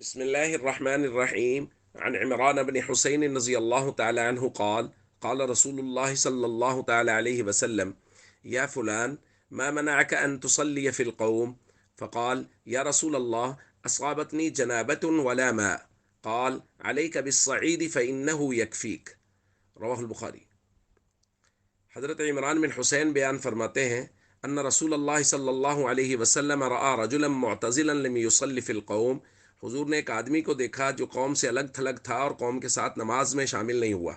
بسم الله الرحمن الرحيم. عن عمران بن حسين رضي الله تعالى عنه قال قال رسول الله صلى الله تعالى عليه وسلم: يا فلان، ما منعك أن تصلي في القوم؟ فقال: يا رسول الله، أصابتني جنابة ولا ماء. قال: عليك بالصعيد فإنه يكفيك. رواه البخاری۔ حضرت عمران بن حسین بیان فرماتے ہیں: ان رسول اللہ صلی اللہ علیہ وسلم رآ رجلا معتزلا لم يصلي في القوم۔ حضور نے ایک آدمی کو دیکھا جو قوم سے الگ تھلگ تھا اور قوم کے ساتھ نماز میں شامل نہیں ہوا۔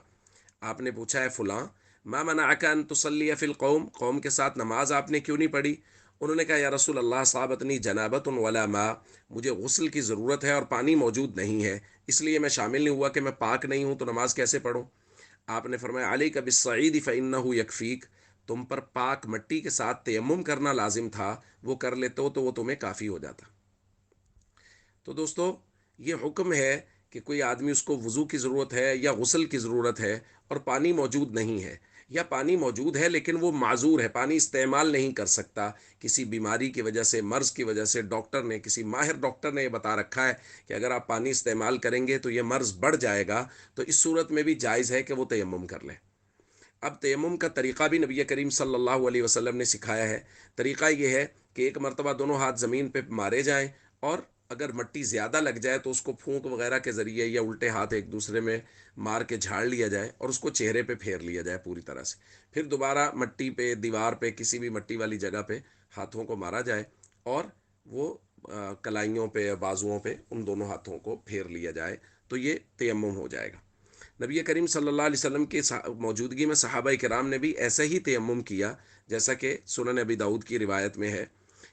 آپ نے پوچھا: ہے فلاں، ما منعک ان تصلی فی القوم، قوم کے ساتھ نماز آپ نے کیوں نہیں پڑھی؟ انہوں نے کہا: یا رسول اللہ، صابتنی جنابت ولا ماء، مجھے غسل کی ضرورت ہے اور پانی موجود نہیں ہے، اس لیے میں شامل نہیں ہوا کہ میں پاک نہیں ہوں تو نماز کیسے پڑھوں؟ آپ نے فرمایا: علیک بالصعید فانہ یکفیک، تم پر پاک مٹی کے ساتھ تیمم کرنا لازم تھا، وہ کر لیتے ہو تو وہ تمہیں کافی ہو جاتا۔ تو دوستو، یہ حکم ہے کہ کوئی آدمی، اس کو وضو کی ضرورت ہے یا غسل کی ضرورت ہے اور پانی موجود نہیں ہے، یا پانی موجود ہے لیکن وہ معذور ہے، پانی استعمال نہیں کر سکتا کسی بیماری کی وجہ سے، مرض کی وجہ سے، ڈاکٹر نے، کسی ماہر ڈاکٹر نے یہ بتا رکھا ہے کہ اگر آپ پانی استعمال کریں گے تو یہ مرض بڑھ جائے گا، تو اس صورت میں بھی جائز ہے کہ وہ تیمم کر لے۔ اب تیمم کا طریقہ بھی نبی کریم صلی اللہ علیہ وسلم نے سکھایا ہے۔ طریقہ یہ ہے کہ ایک مرتبہ دونوں ہاتھ زمین پہ مارے جائیں، اور اگر مٹی زیادہ لگ جائے تو اس کو پھونک وغیرہ کے ذریعے یا الٹے ہاتھ ایک دوسرے میں مار کے جھاڑ لیا جائے اور اس کو چہرے پہ پھیر لیا جائے پوری طرح سے۔ پھر دوبارہ مٹی پہ، دیوار پہ، کسی بھی مٹی والی جگہ پہ ہاتھوں کو مارا جائے، اور وہ کلائیوں پہ، بازوؤں پہ ان دونوں ہاتھوں کو پھیر لیا جائے، تو یہ تیمم ہو جائے گا۔ نبی کریم صلی اللہ علیہ وسلم کی موجودگی میں صحابہ کرام نے بھی ایسا ہی تیمم کیا، جیسا کہ سنن ابی داؤد کی روایت میں ہے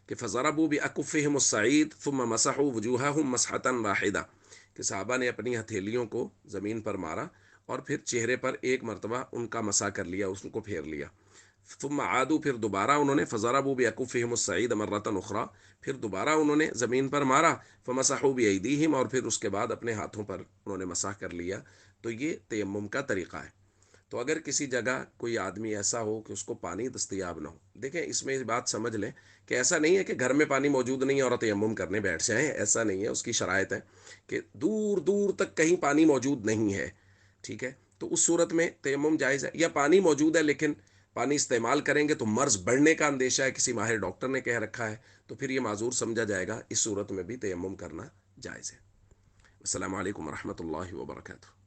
کہ فضربوا باکفہم الصعید ثم مسحوا وجوہہم مسحۃ واحدہ، کہ صحابہ نے اپنی ہتھیلیوں کو زمین پر مارا اور پھر چہرے پر ایک مرتبہ ان کا مسح کر لیا، اس کو پھیر لیا۔ ثم عادوا، پھر دوبارہ انہوں نے فضربوا باکفہم الصعید مرۃ اخری، پھر دوبارہ انہوں نے زمین پر مارا، فمسحوا بایدیہم، اور پھر اس کے بعد اپنے ہاتھوں پر انہوں نے مسح کر لیا۔ تو یہ تیمم کا طریقہ ہے۔ تو اگر کسی جگہ کوئی آدمی ایسا ہو کہ اس کو پانی دستیاب نہ ہو، دیکھیں اس میں بات سمجھ لیں کہ ایسا نہیں ہے کہ گھر میں پانی موجود نہیں ہے اور تیمم کرنے بیٹھ جائیں، ایسا نہیں ہے، اس کی شرائط ہے کہ دور دور تک کہیں پانی موجود نہیں ہے، ٹھیک ہے، تو اس صورت میں تیمم جائز ہے۔ یا پانی موجود ہے لیکن پانی استعمال کریں گے تو مرض بڑھنے کا اندیشہ ہے، کسی ماہر ڈاکٹر نے کہہ رکھا ہے، تو پھر یہ معذور سمجھا جائے گا، اس صورت میں بھی تیمم کرنا جائز ہے۔ السلام علیکم ورحمۃ اللہ وبرکاتہ۔